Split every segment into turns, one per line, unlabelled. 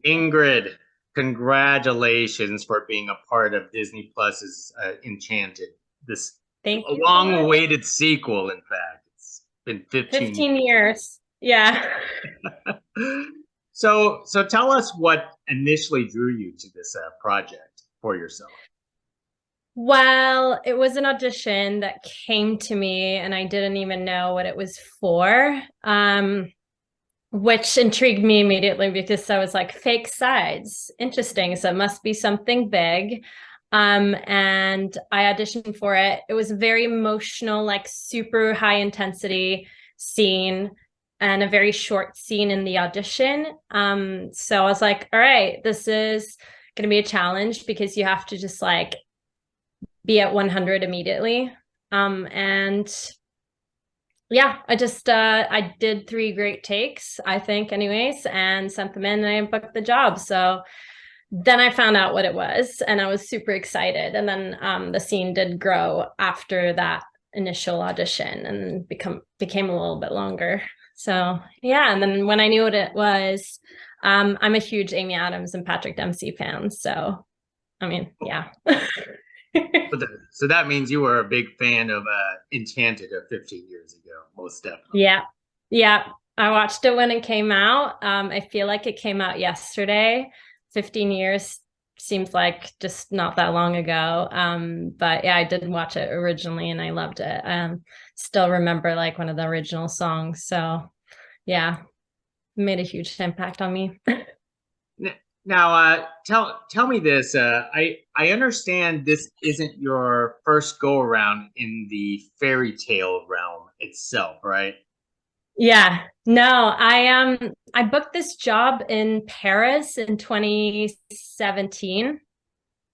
Ingrid, congratulations for being a part of Disney Plus's Enchanted. This
Thank you so much.
long-awaited sequel, in fact. It's been 15
15 years. Yeah.
years. So tell us what initially drew you to this project for yourself.
Well, it was an audition that came to me and I didn't even know what it was for. Which intrigued me immediately because I was like, fake sides, interesting. So it must be something big. And I auditioned for it. It was a very emotional, like super high intensity scene and a very short scene in the audition. So I was like, all right, this is going to be a challenge because you have to just like be at 100 immediately. And yeah, I did 3 great takes, I think, anyways, and sent them in and I booked the job. So then I found out what it was and I was super excited. And then the scene did grow after that initial audition and became a little bit longer. So yeah, and then when I knew what it was, I'm a huge Amy Adams and Patrick Dempsey fan. So I mean, yeah.
So that means you were a big fan of Enchanted of 15 years ago, most definitely.
Yeah. Yeah. I watched it when it came out. I feel like it came out yesterday. 15 years seems like just not that long ago. But yeah, I did watch it originally and I loved it. Still remember like one of the original songs. So yeah, it made a huge impact on me.
Now, tell me this. I understand this isn't your first go around in the fairy tale realm itself, right?
Yeah, no, I booked this job in Paris in 2017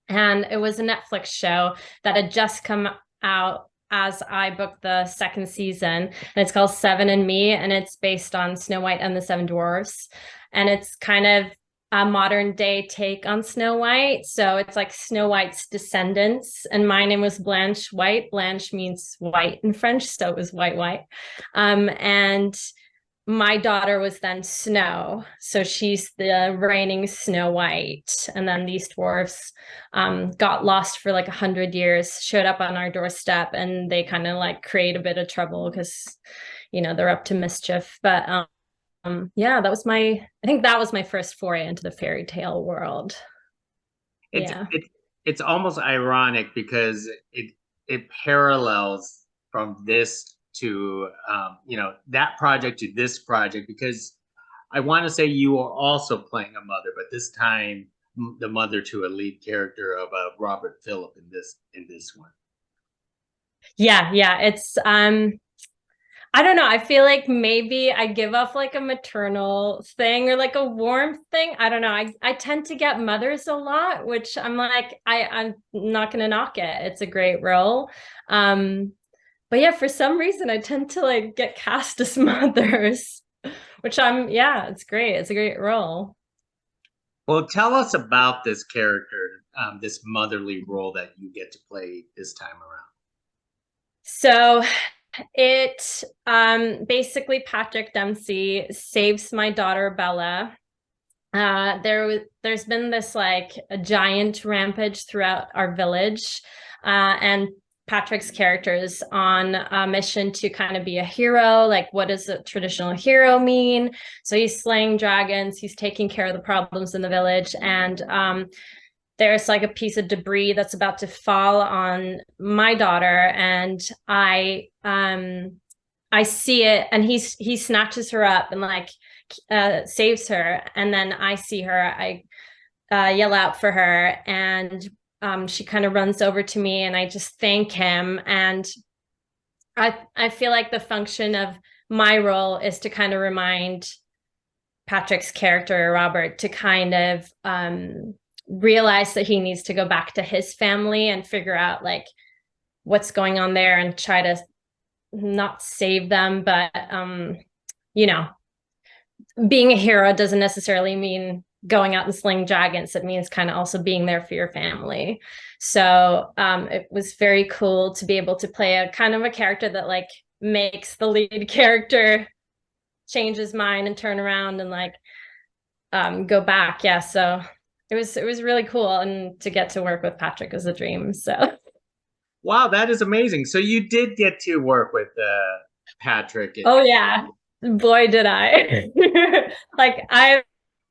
and it was a Netflix show that had just come out as I booked the second season and it's called Seven and Me and it's based on Snow White and the Seven Dwarfs and it's kind of a modern day take on Snow White. So it's like Snow White's descendants. And my name was Blanche White. Blanche means white in French. So it was white, white. And my daughter was then Snow. So she's the reigning Snow White. And then these dwarfs got lost for like 100 years, showed up on our doorstep, and they kind of like create a bit of trouble because, they're up to mischief. But yeah, I think that was my first foray into the fairy tale world.
It's
Yeah.
it's it's almost ironic because it parallels from this to that project to this project because I want to say you are also playing a mother, but this time the mother to a lead character of Robert Phillip in this one.
Yeah, yeah. It's I don't know. I feel like maybe I give off like a maternal thing or like a warm thing. I don't know. I tend to get mothers a lot, which I'm like, I'm not gonna knock it. It's a great role. Um, but yeah, for some reason I tend to like get cast as mothers, which yeah, it's great. It's a great role.
Well, tell us about this character, this motherly role that you get to play this time around.
So it basically Patrick Dempsey saves my daughter Bella. There's been this like a giant rampage throughout our village, and Patrick's character is on a mission to kind of be a hero. Like, what does a traditional hero mean? So he's slaying dragons, he's taking care of the problems in the village, and there's like a piece of debris that's about to fall on my daughter, and I see it, and he snatches her up and like saves her, and then I see her, I yell out for her, and she kind of runs over to me, and I just thank him, and I feel like the function of my role is to kind of remind Patrick's character Robert to kind of realize that he needs to go back to his family and figure out like what's going on there and try to not save them, but you know being a hero doesn't necessarily mean going out and slaying dragons. It means kind of also being there for your family. So it was very cool to be able to play a kind of a character that like makes the lead character change his mind and turn around and like go back. Yeah, so it was really cool, and to get to work with Patrick was a dream. So
Wow, that is amazing. So you did get to work with Patrick.
oh yeah, boy did I. Like I've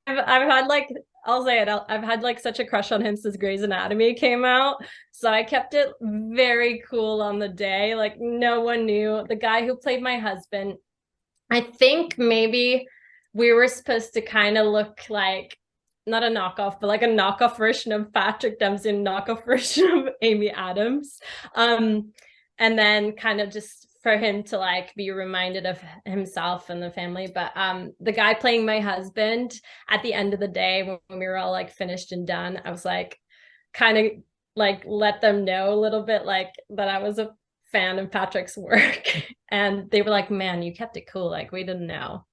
had like, I'll say it, I've had like such a crush on him since Grey's Anatomy came out. So I kept it very cool on the day. Like no one knew. The guy who played my husband, I think maybe we were supposed to kind of look like not a knockoff, but like a knockoff version of Patrick Dempsey, and knockoff version of Amy Adams. And then kind of just for him to like be reminded of himself and the family. But the guy playing my husband, at the end of the day when we were all like finished and done, I was like kind of like let them know a little bit like that I was a fan of Patrick's work. And they were like, man, you kept it cool, like we didn't know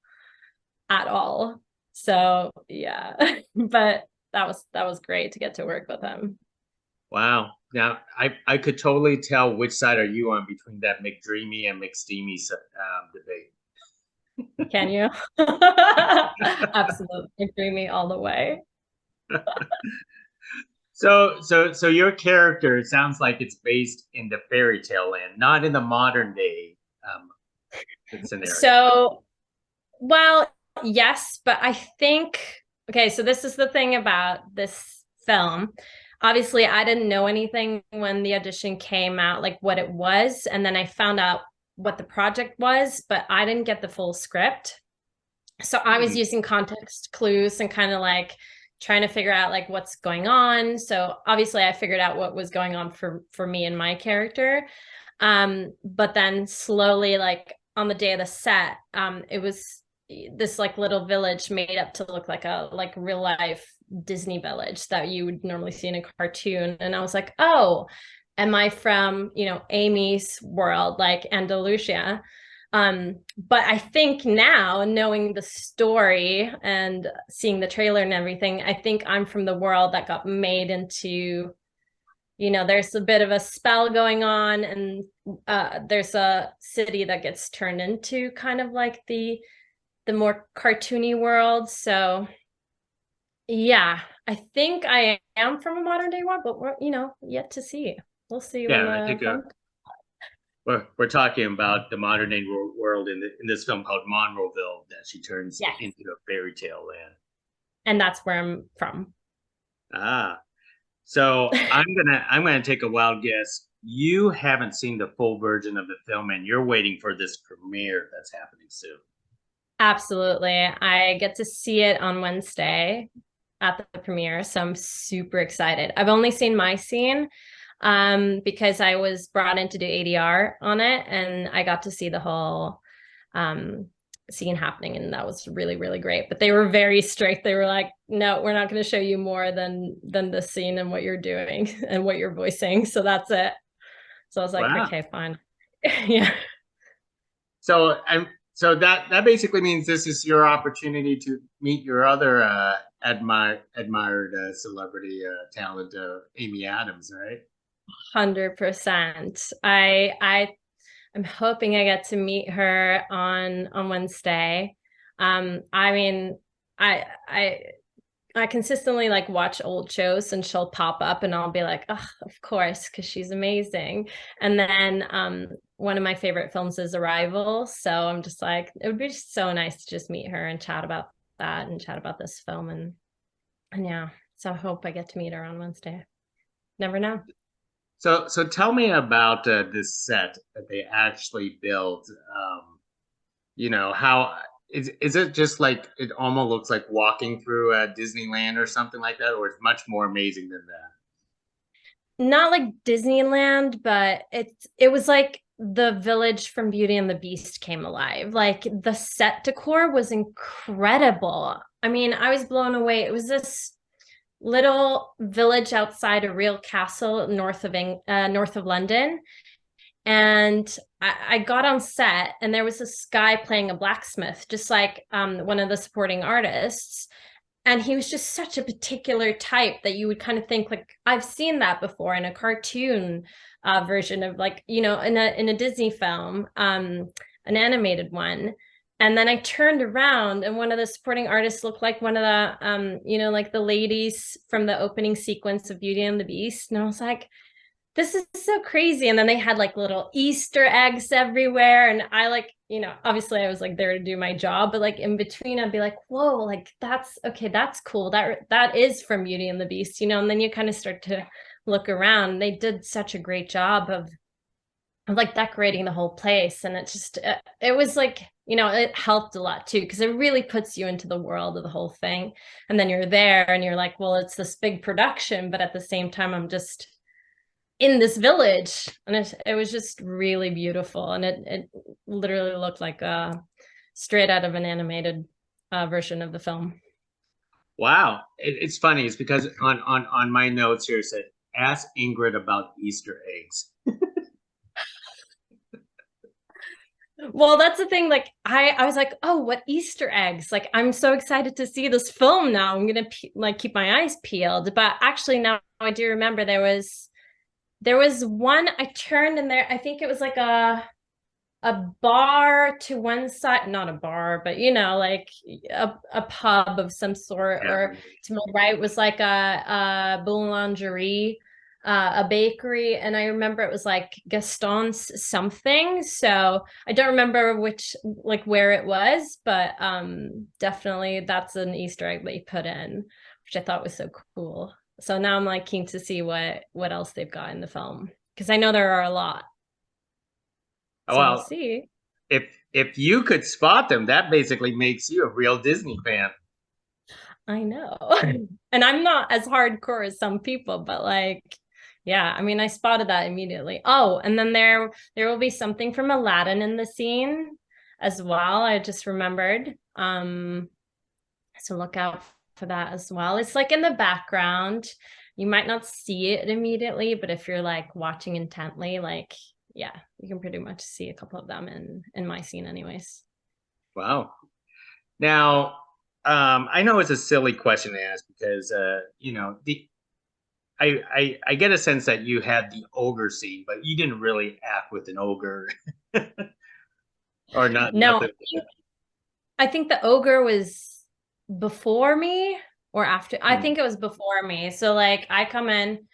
at all. So yeah. But that was great to get to work with him.
Wow. Now, I could totally tell which side are you on between that McDreamy and McSteamy debate.
Can you? Absolutely, dreamy all the way.
So your character, it sounds like it's based in the fairy tale land, not in the modern day scenario.
So, well, yes, but I think, okay, so this is the thing about this film. Obviously, I didn't know anything when the audition came out, like what it was, and then I found out what the project was, but I didn't get the full script. So I was using context clues and kind of like trying to figure out like what's going on. So obviously I figured out what was going on for me and my character. But then slowly, like on the day of the set, it was this like little village made up to look like a like real life Disney village that you would normally see in a cartoon. And I was like, oh, am I from, Amy's world, like Andalusia? But I think now, knowing the story and seeing the trailer and everything, I think I'm from the world that got made into, there's a bit of a spell going on, and there's a city that gets turned into kind of like the more cartoony world. So yeah, I think I am from a modern day world, but we're, yet to see. We'll see.
Yeah, I think we're talking about the modern day world in this film called Monroeville that she turns into a fairy tale land.
And that's where I'm from.
So I'm gonna take a wild guess. You haven't seen the full version of the film, and you're waiting for this premiere that's happening soon.
Absolutely. I get to see it on Wednesday at the premiere, so I'm super excited. I've only seen my scene because I was brought in to do ADR on it, and I got to see the whole scene happening, and that was really, really great. But they were very strict. They were like, no, we're not going to show you more than this scene and what you're doing and what you're voicing. So that's it. So I was like, wow. Okay, fine. Yeah.
So that basically means this is your opportunity to meet your other admired celebrity talent, Amy Adams, right?
100%. I'm hoping I get to meet her on Wednesday. I mean, I consistently like watch old shows, and she'll pop up and I'll be like, oh, of course, because she's amazing. And then one of my favorite films is Arrival. So I'm just like, it would be just so nice to just meet her and chat about that and chat about this film. And yeah, so I hope I get to meet her on Wednesday. Never know.
So tell me about this set that they actually built. How is it just like it almost looks like walking through Disneyland or something like that, or it's much more amazing than that?
Not like Disneyland, but it was like the village from Beauty and the Beast came alive. Like the set decor was incredible. I mean, I was blown away. It was this little village outside a real castle north of London. And I got on set, and there was this guy playing a blacksmith, just like one of the supporting artists. And he was just such a particular type that you would kind of think like, I've seen that before in a cartoon version of like, in a Disney film, an animated one. And then I turned around and one of the supporting artists looked like one of the like the ladies from the opening sequence of Beauty and the Beast. And I was like, this is so crazy. And then they had like little Easter eggs everywhere. And I like, obviously I was like there to do my job, but like in between I'd be like, whoa, like that's okay, that's cool. That is from Beauty and the Beast, and then you kind of start to look around. They did such a great job of like decorating the whole place. And it was like, it helped a lot too, because it really puts you into the world of the whole thing. And then you're there and you're like, well, it's this big production, but at the same time, I'm just in this village. And it was just really beautiful. And it literally looked like straight out of an animated version of the film.
Wow. It's funny. It's because on my notes here it said, ask Ingrid about Easter eggs.
Well, that's the thing. Like I was like, oh, what Easter eggs? Like I'm so excited to see this film now. I'm gonna like keep my eyes peeled. But actually, now I do remember there was one I turned in there. I think it was like a bar to one side, not a bar, but like a pub of some sort.
Yeah.
Or to my right was like a boulangerie, a bakery, and I remember it was like Gaston's something. So I don't remember like where it was, but definitely that's an Easter egg they put in, which I thought was so cool. So now I'm like keen to see what else they've got in the film, because I know there are a lot. So we'll
Well,
see.
if you could spot them, that basically makes you a real Disney fan.
I know. And I'm not as hardcore as some people, but like, yeah, I mean, I spotted that immediately. Oh, and then there will be something from Aladdin in the scene as well. I just remembered. So look out for that as well. It's like in the background. You might not see it immediately, but if you're like watching intently, like, yeah, you can pretty much see a couple of them in my scene anyways.
Wow. Now, I know it's a silly question to ask because I get a sense that you had the ogre scene, but you didn't really act with an ogre or not.
No,
Nothing.
I think the ogre was before me or after. I
Hmm.
think it was before me. So like I come in,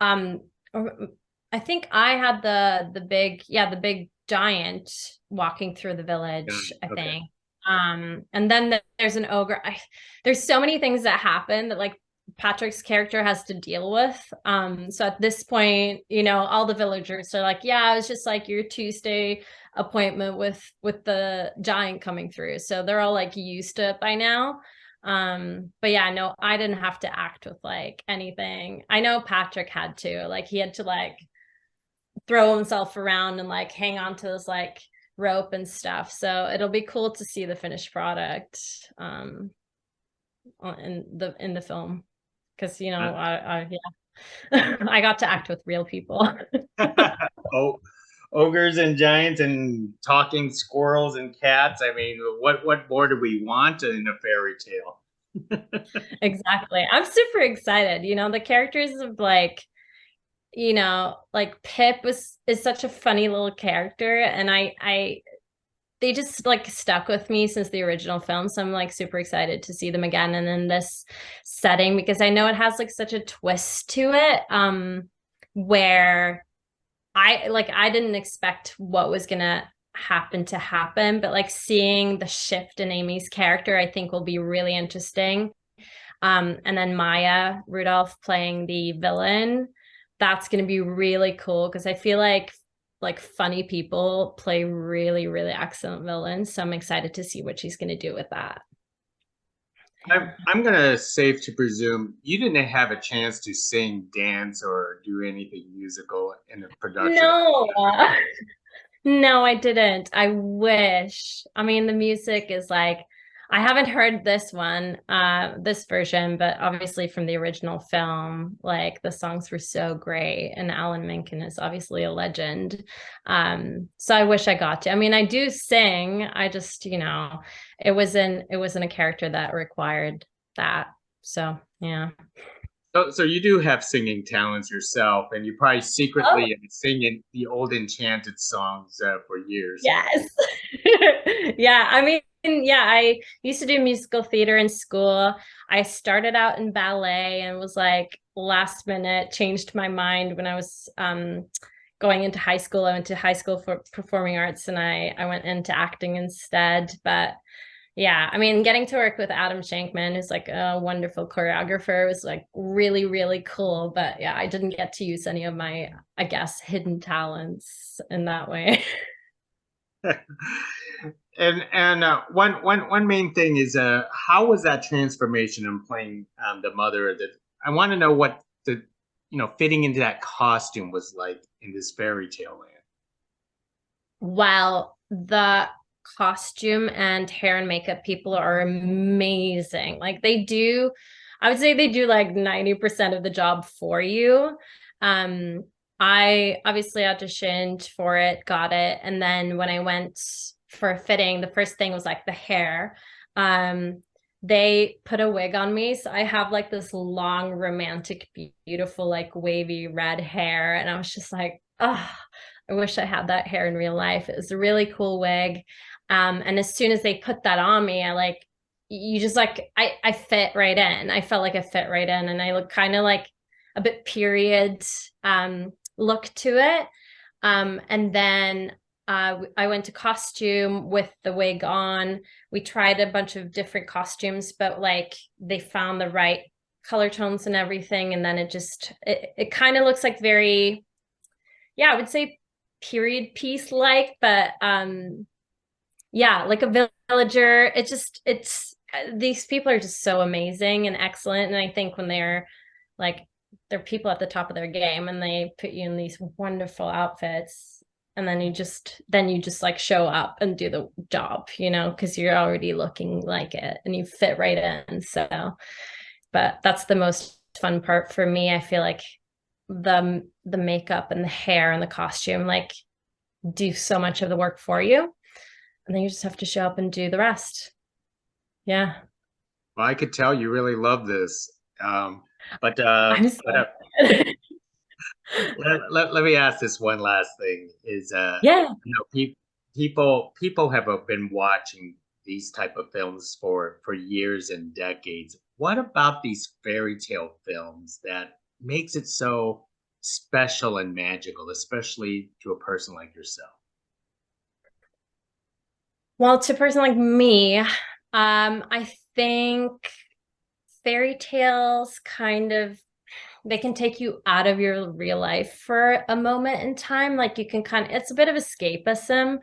um, I think I had the big giant walking through the
Got
village,
it.
I
Okay.
think. And then there's an ogre. There's so many things that happen that like Patrick's character has to deal with. So at this point, all the villagers are like, yeah, it was just like your Tuesday appointment with the giant coming through. So they're all like used to it by now. But yeah, no, I didn't have to act with like anything. I know Patrick had to, like he had to like throw himself around and like hang on to this like rope and stuff. So it'll be cool to see the finished product in the film, because yeah. I got to act with real people.
Oh, ogres and giants and talking squirrels and cats. I mean, what more do we want in a fairy tale?
Exactly. I'm super excited. The characters of like Pip is such a funny little character, and I they just like stuck with me since the original film. So I'm like super excited to see them again and in this setting, because I know it has like such a twist to it. Where I didn't expect what was gonna happen, but like seeing the shift in Amy's character, I think will be really interesting. And then Maya Rudolph playing the villain, that's going to be really cool, because I feel like funny people play really, really excellent villains. So I'm excited to see what she's going to do with that.
I'm gonna safe to presume you didn't have a chance to sing, dance, or do anything musical in the production.
No, no, I didn't. I wish. I mean, the music is like, I haven't heard this version, but obviously from the original film, like the songs were so great, and Alan Menken is obviously a legend. So I wish I got to. I mean, I do sing. I just, it wasn't a character that required that. So yeah.
So you do have singing talents yourself, and you probably
Oh,
secretly singing the old Enchanted songs for years.
yes. Yeah, I mean, yeah, I used to do musical theater in school. I started out in ballet and was like last minute changed my mind when I was going into high school. I went to high school for performing arts and I went into acting instead. But yeah, I mean, getting to work with Adam Shankman, who's like a wonderful choreographer, was like really, really cool. But yeah, I didn't get to use any of my, I guess, hidden talents in that way.
And one main thing is how was that transformation in playing the mother of the I want to know what the fitting into that costume was like in this fairy tale land.
Wow, the costume and hair and makeup people are amazing. Like they do, I would say they do like 90% of the job for you. Um, I obviously auditioned for it, got it, and then when I went for a fitting, the first thing was like the hair. Um, they put a wig on me, so I have like this long, romantic, beautiful, like wavy red hair, and I was just like, oh, I wish I had that hair in real life. It was a really cool wig. And as soon as they put that on me, I like, you just like, I fit right in. I felt like I fit right in and I look kind of like a bit period look to it. And then I went to costume with the wig on. We tried a bunch of different costumes, but like they found the right color tones and everything. And then it kind of looks like very, yeah, I would say period piece like, but yeah, like a villager. It's these people are just so amazing and excellent. And I think when like they're people at the top of their game and they put you in these wonderful outfits and then you just like show up and do the job, because you're already looking like it and you fit right in. So, but that's the most fun part for me. I feel like the makeup and the hair and the costume like do so much of the work for you and then you just have to show up and do the rest. Yeah.
Well, I could tell you really love this. Um, but
I'm so excited.
let me ask this one last thing: is
Yeah.
people have been watching these type of films for years and decades. What about these fairy tale films that makes it so special and magical, especially to a person like yourself?
Well, to a person like me, I think fairy tales kind of they can take you out of your real life for a moment in time. Like you can it's a bit of escapism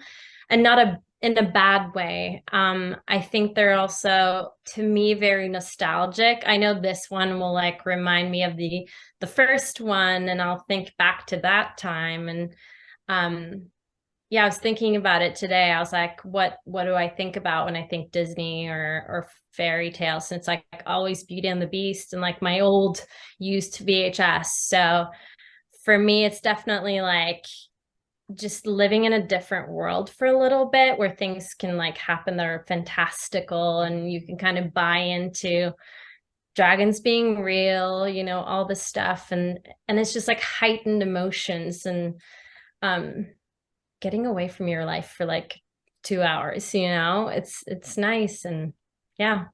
and not in a bad way. I think they're also, to me, very nostalgic. I know this one will like remind me of the first one, and I'll think back to that time. And um, yeah, I was thinking about it today. I was like, what do I think about when I think Disney or fairy tales? Since like always Beauty and the Beast and like my old used VHS. So for me, it's definitely like just living in a different world for a little bit where things can like happen that are fantastical and you can kind of buy into dragons being real, all this stuff. And it's just like heightened emotions and um getting away from your life for like 2 hours, it's nice. And yeah.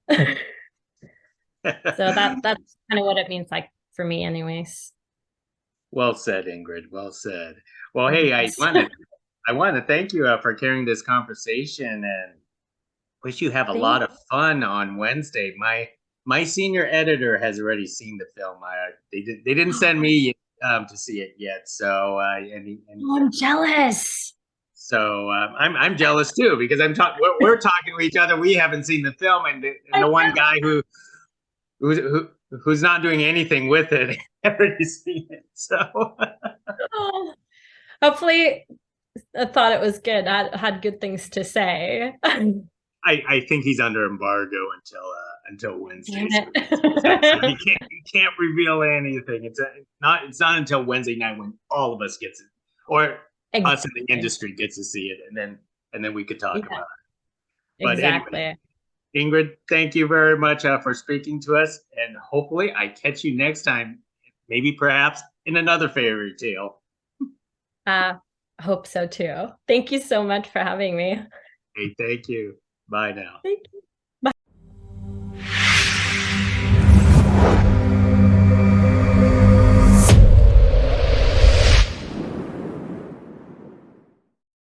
So that's kind of what it means like for me anyways.
Well said, Ingrid. Well said. Well, hey,
Thanks.
I want to thank you for carrying this conversation and wish you have a lot
Thank
of fun on Wednesday. My senior editor has already seen the film. They didn't send me to see it yet, so and
Oh, I'm jealous.
so I'm jealous too because we're talking to each other. We haven't seen the film, and
I
the one
know.
guy who's not doing anything with it already seen it. So
Oh, hopefully I thought it was good. I had good things to say. Damn
I think he's under embargo until Wednesday. So
it.
he can't reveal anything. It's not until Wednesday night when all of us gets it, or us in the
Exactly.
industry gets to see it, and then we could talk
Yeah,
about it. But anyway,
exactly.
Ingrid, thank you very much for speaking to us, and hopefully I catch you next time, maybe perhaps in another fairy tale.
Hope so too. Thank you so much for having me.
Hey, thank you. Bye now.
Thank you.